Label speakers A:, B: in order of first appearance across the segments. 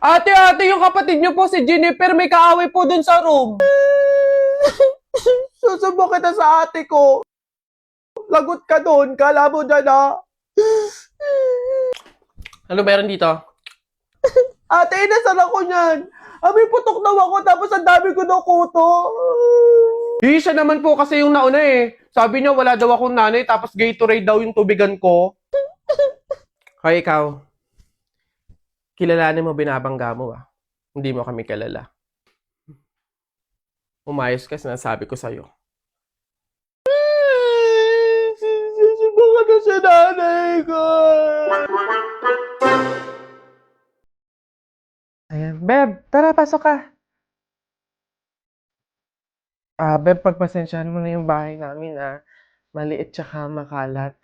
A: Ate, yung kapatid niyo po si Jennifer may kaaway po dun sa room. Susubo kita sa ate ko. Lagot ka doon, kala mo dyan ah. Ano meron dito? Ate, nasaan ako niyan? May putok daw ako tapos ang dami ko daw kuto. Siya naman po kasi yung nauna eh. Sabi niya wala daw akong nanay tapos Gatorade daw yung tubigan ko. Hoy ikaw, kilalanin mo binabangga mo ah. Hindi mo kami kilala. Umayos ka, sinasabi ko sa'yo. Susubukan na sa nanay ko. Ayan, Beb, tara, pasok ka. Beb, pagpasensyahan mo na yung bahay namin, maliit tsaka makalat.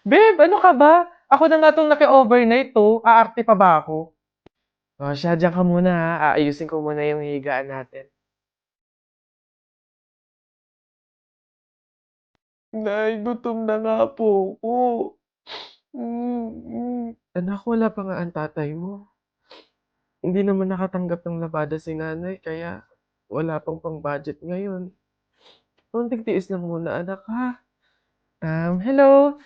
A: Beb, ano ka ba? Ako na nga itong naki-overnight to. Aarte pa ba ako? O siya, diyan ka muna ha. Aayusin ko muna yung higaan natin. Nay, gutom na nga po ako. Anak, wala pa nga ang tatay mo. Hindi naman nakatanggap ng labada si nanay, kaya wala pang pang-budget ngayon. Konting tiis lang muna, anak, ha? Hello?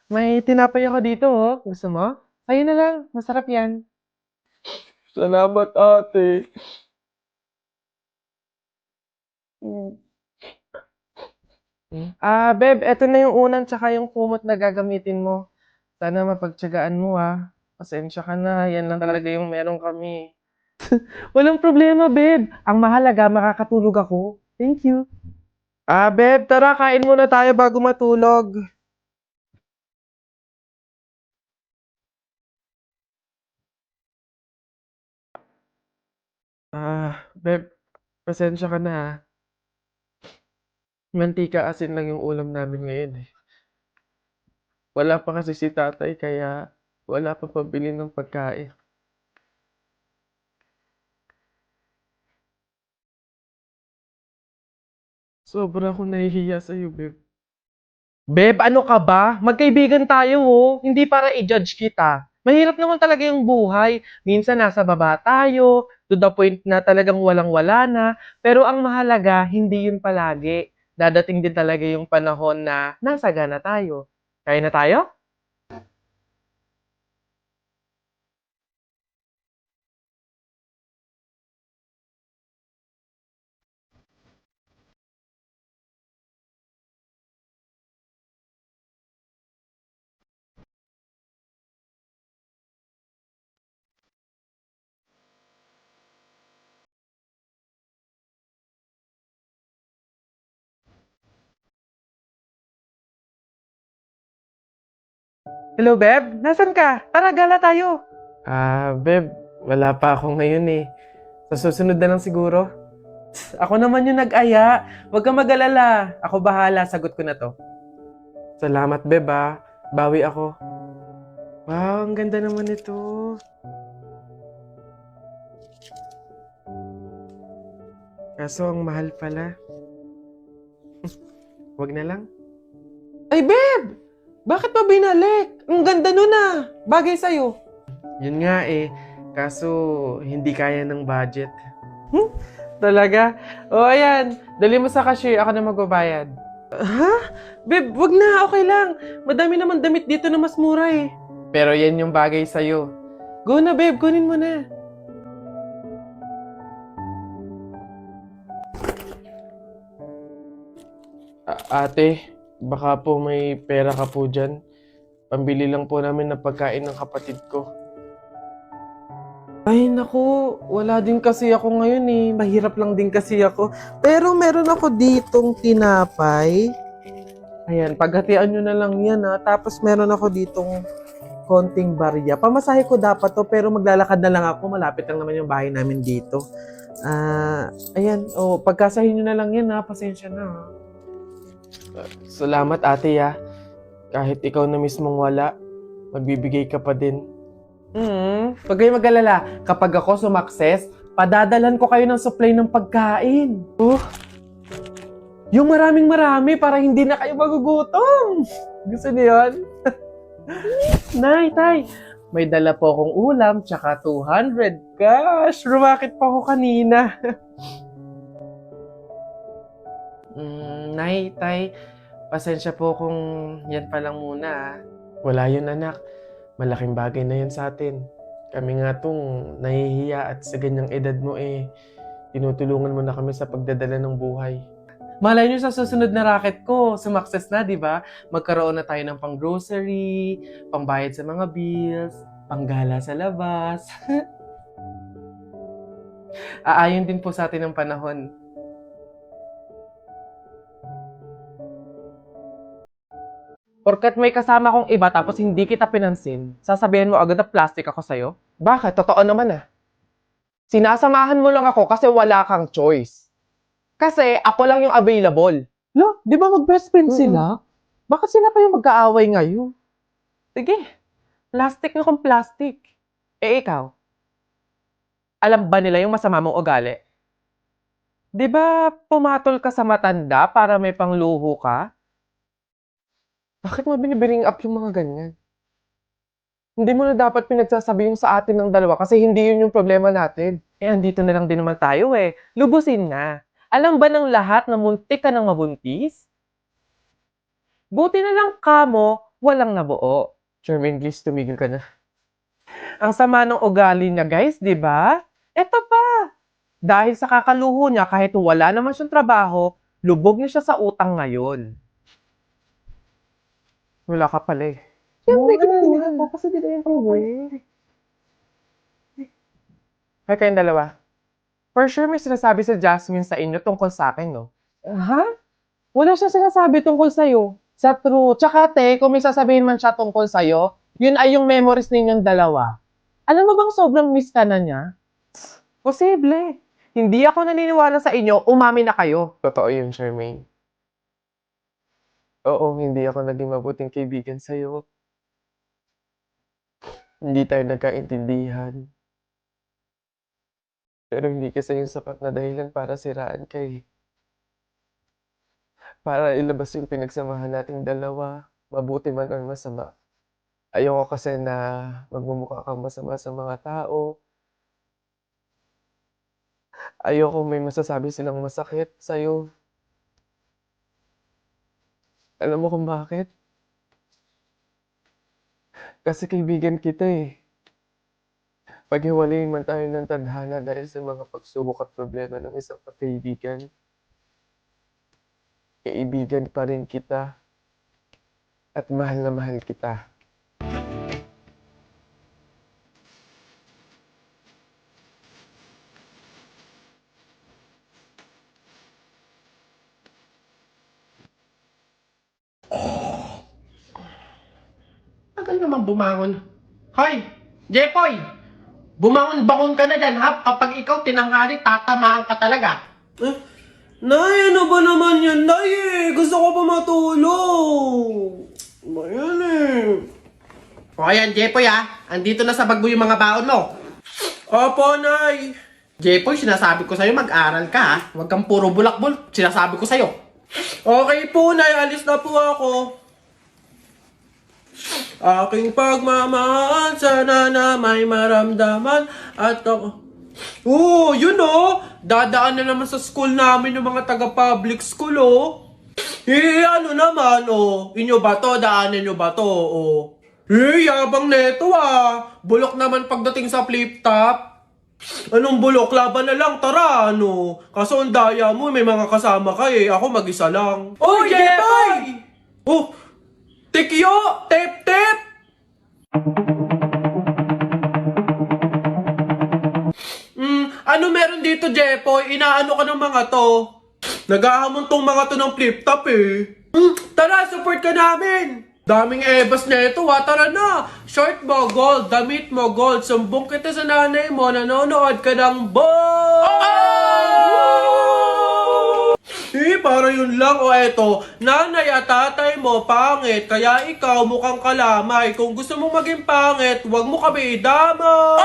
A: May tinapay ako dito, oh. Gusto mo? Ayun na lang, masarap yan. Salamat, ate. Beb, eto na yung unan tsaka yung kumot na gagamitin mo. Sana mapagtiyagaan mo, Pasensya ka na, yan lang talaga yung meron kami. Walang problema, Beb. Ang mahalaga, makakatulog ako. Thank you. Beb, tara, kain muna tayo bago matulog. Beb, pasensya ka na, Mantika asin lang yung ulam namin ngayon, eh. Wala pa kasi si tatay, kaya wala pa pabili ng pagkain. Sobra akong nahihiya sa'yo, Beb. Beb, ano ka ba? Magkaibigan tayo, oh. Hindi para i-judge kita. Mahirap naman talaga yung buhay. Minsan nasa baba tayo, to the point na talagang walang-wala na. Pero ang mahalaga, hindi yun palagi. Dadating din talaga yung panahon na nasa gana tayo. Kaya na tayo? Hello, Beb? Nasaan ka? Tara, gala tayo. Beb, wala pa ako ngayon eh. Sa susunod na lang siguro. Ako naman yung nag-aya. Huwag kang mag-alala. Ako bahala, sagot ko na to. Salamat, Beb, Bawi ako. Wow, ang ganda naman ito. Kaso ang mahal pala. Wag na lang. Ay, Beb! Bakit pa binalik? Ang ganda nun Bagay sa'yo. Yun nga eh. Kaso, hindi kaya ng budget. Talaga? O, ayan. Dali mo sa cashier. Ako na magbabayad. Ha? Beb, wag na. Okay lang. Madami naman damit dito na mas mura eh. Pero yan yung bagay sa'yo. Go na, Beb. Kunin mo na. Ate, baka po may pera ka po dyan. Pambili lang po namin ng pagkain ng kapatid ko. Ay, naku. Wala din kasi ako ngayon eh. Mahirap lang din kasi ako. Pero meron ako ditong tinapay. Ayan, paghatian nyo na lang yan Tapos meron ako ditong konting barya. Pamasahe ko dapat to pero maglalakad na lang ako. Malapit lang naman yung bahay namin dito. Ayan. Pagkasahin nyo na lang yan Pasensya na Salamat ate Kahit ikaw na mismong wala, magbibigay ka pa din. Huwag kayong mag-alala. Kapag ako sumakses, padadalan ko kayo ng supply ng pagkain. Yung maraming-marami para hindi na kayo magugutom. Gusto niyo yun? Nay, tay, May dala po akong ulam, tsaka 200. Gosh, rumakit pa ako kanina. Nay, tay, pasensya po kung yan pa lang muna. Wala yun, anak. Malaking bagay na yun sa atin. Kami nga tong nahihiya at sa ganyang edad mo tinutulungan mo na kami sa pagdadala ng buhay. Malay nyo sa susunod na racket ko, sumakses na, di ba? Magkaroon na tayo ng pang-grocery, pangbayad sa mga bills, panggala sa labas. Aayon din po sa atin ang panahon. Porkat may kasama kong iba tapos hindi kita pinansin, sasabihin mo agad na plastic ako sa'yo? Bakit? Totoo naman Sinasamahan mo lang ako kasi wala kang choice. Kasi ako lang yung available. No, di ba mag-best friend sila? Bakit sila pa yung magkaaway ngayon? Sige, plastic na kung plastic. Ikaw, alam ba nila yung masama mong ugali? Di ba pumatol ka sa matanda para may pangluho ka? Bakit mo binibiring up yung mga ganyan? Hindi mo na dapat pinagsasabi yung sa atin ng dalawa kasi hindi yun yung problema natin. Andito na lang din naman tayo Lubusin nga. Alam ba ng lahat na muntik ka nang mabuntis? Buti na lang kamo, walang nabuo. Charmaine, please, tumigil ka na. Ang sama ng ugali niya, guys, di ba? Eto pa. Dahil sa kakaluho niya, kahit wala naman siyang trabaho, lubog niya siya sa utang ngayon. Wala ka pala Siyempre, kailangan mo kasi di na yung Hay kayong dalawa. For sure, may sinasabi sa Jasmine sa inyo tungkol sa akin, no? Ha? Wala siya sinasabi tungkol sa'yo. Sa true. Tsaka, kung may sasabihin man siya tungkol sa'yo, yun ay yung memories ninyong dalawa. Alam mo bang sobrang miss ka na niya? Posible. Hindi ako naniniwala sa inyo, umami na kayo. Totoo yun, Charmaine. Oo, hindi ako naging mabuting kaibigan sa'yo. Hindi tayo nagkaintindihan. Pero hindi kasi yung sapat na dahilan para siraan ka Para ilabas yung pinagsamahan nating dalawa, mabuti man or masama. Ayoko kasi na magmumukha kang masama sa mga tao. Ayoko may masasabi silang masakit sa'yo. Alam mo kung bakit? Kasi kaibigan kita Paghiwalayin man tayo ng tadhana dahil sa mga pagsubok at problema ng isang kaibigan, kaibigan pa rin kita at mahal na mahal kita. Tagal naman bumangon. Hoy! Jepoy! Bumangon-bangon ka na dyan, ha? Kapag ikaw tinanghali, tatamaan ka talaga. Nay, ano ba naman yan, Nay? Gusto ko pa matulog. Ba yan O ayan, Jepoy andito na sa bag mo yung mga baon mo. Opo, Nay. Jepoy, sinasabi ko sa'yo, mag-aral ka Huwag kang puro bulakbol. Sinasabi ko sa'yo. Okay po, Nay. Alis na po ako. Aking pagmamahal, sana na may maramdaman at ako... yun dadaan na naman sa school namin yung mga taga-public school ano naman inyo ba to? Daanan nyo ba to? Yabang neto bulok naman pagdating sa flip-top. Anong bulok? Laban na lang, tara Kaso ang daya mo, may mga kasama ka ako mag-isa lang. Jepay! Tikyo! Tep-tep! Ano meron dito, Jepoy? Inaano ka ng mga to? Naghahamon tong mga to ng flip-top Tara, support ka namin! Daming ebas na ito tara na! Short mo, gold. Damit mo, gold. Sumbong kita sa nanay mo, nanonood ka ng para yun lang eto. Nanay at tatay mo, pangit. Kaya ikaw mukhang kalamay. Kung gusto mong maging pangit, huwag mo kami idamay.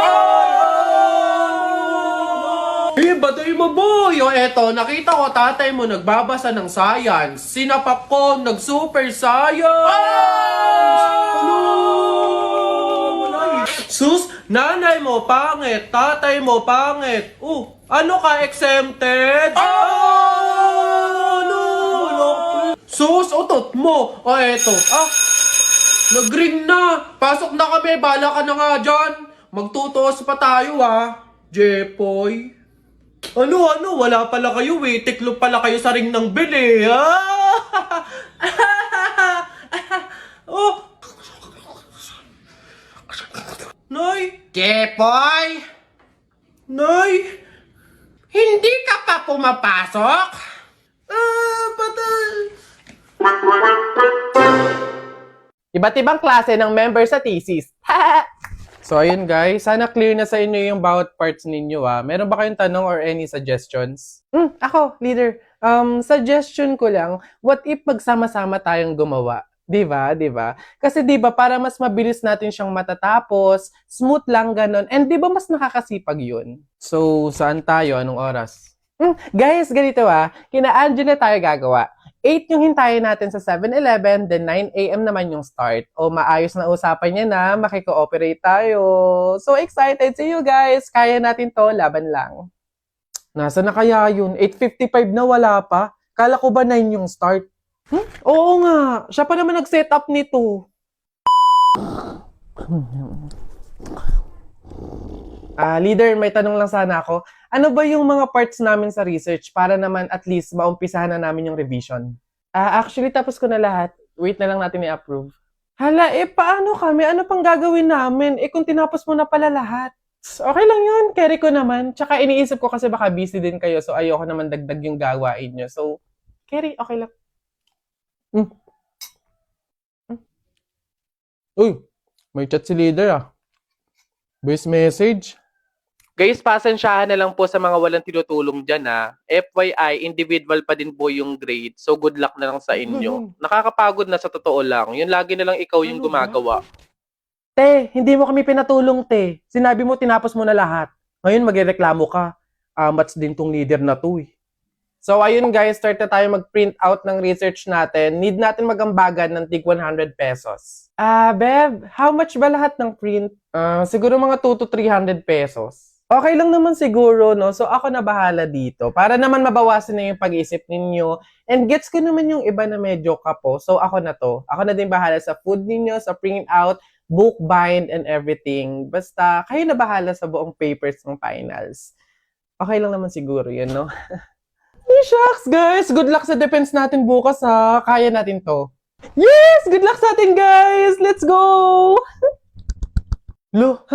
A: Baday mo, boy. Eto, nakita ko tatay mo nagbabasa ng science. Sinapak ko, nag-super science.
B: Sus, nanay mo pangit, tatay mo pangit. Ano ka, exempted? Ano? Sus, utot mo. Eto. Nag-ring na. Pasok na kami, bala ka na nga dyan. Magtutuos pa tayo Jepoy. Ano, wala pala kayo Tiklop pala kayo sa ring ng bili, Oh! Nay!
C: Jepoy,
B: Nay!
C: hindi ka pa pumapasok?
B: Patay!
A: Iba't ibang klase ng member sa thesis. So, ayun guys. Sana clear na sa inyo yung bawat parts ninyo Meron ba kayong tanong or any suggestions? Ako, leader. Suggestion ko lang, what if magsama-sama tayong gumawa? Diba? Diba? Kasi diba, para mas mabilis natin siyang matatapos, smooth lang ganon, and diba mas nakakasipag yun? So, saan tayo? Anong oras? Guys, ganito kina Angela tayo gagawa. 8 yung hintayin natin sa 7-Eleven, then 9 a.m. naman yung start. O maayos na usapan niya na, makiko-operate tayo. So excited! See you guys! Kaya natin to, laban lang. Nasa na kaya yun? 8:55 na wala pa? Kala ko ba 9 yung start? Oo nga, siya pa naman nag-set up nito. Leader, may tanong lang sana ako. Ano ba yung mga parts namin sa research para naman at least maumpisahan na namin yung revision? Actually, tapos ko na lahat. Wait na lang natin i-approve. Hala, paano kami? Ano pang gagawin namin? Kung tinapos mo na pala lahat. Okay lang yun, carry ko naman. Tsaka iniisip ko kasi baka busy din kayo, so ayoko naman dagdag yung gawain nyo. So, carry, okay lang. Uy, may chat si leader Voice message. Guys, pasensyahan na lang po sa mga walang tinutulong dyan FYI, individual pa din po yung grade. So, good luck na lang sa inyo. Nakakapagod na sa totoo lang. Yun lagi na lang ikaw yung gumagawa. Te, hindi mo kami pinatulong, te. Sinabi mo, tinapos mo na lahat. Ngayon, magreklamo ka. Amats din tong leader na to So, ayun guys, start na tayo mag-print out ng research natin. Need natin magambagan ng tig 100 pesos. Beb, how much ba lahat ng print? Siguro mga 2 to 300 pesos. Okay lang naman siguro, no? So, ako na bahala dito. Para naman mabawasan na yung pag-isip ninyo. And gets ko naman yung iba na medyo kapo. So, ako na to. Ako na din bahala sa food ninyo, sa print out, book bind, and everything. Basta, kayo na bahala sa buong papers ng finals. Okay lang naman siguro yun, no? Shucks, guys! Good luck sa defense natin bukas, Kaya natin to. Yes! Good luck sa atin, guys! Let's go! Lo,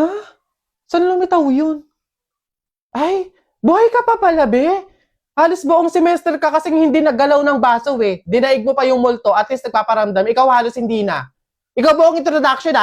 A: Saan lumitaw yun? Ay, buhay ka pa pala, be. Halos buong semester ka kasing hindi naggalaw ng baso, Dinaig mo pa yung multo, at least nagpaparamdam. Ikaw halos hindi na. Ikaw buong introduction,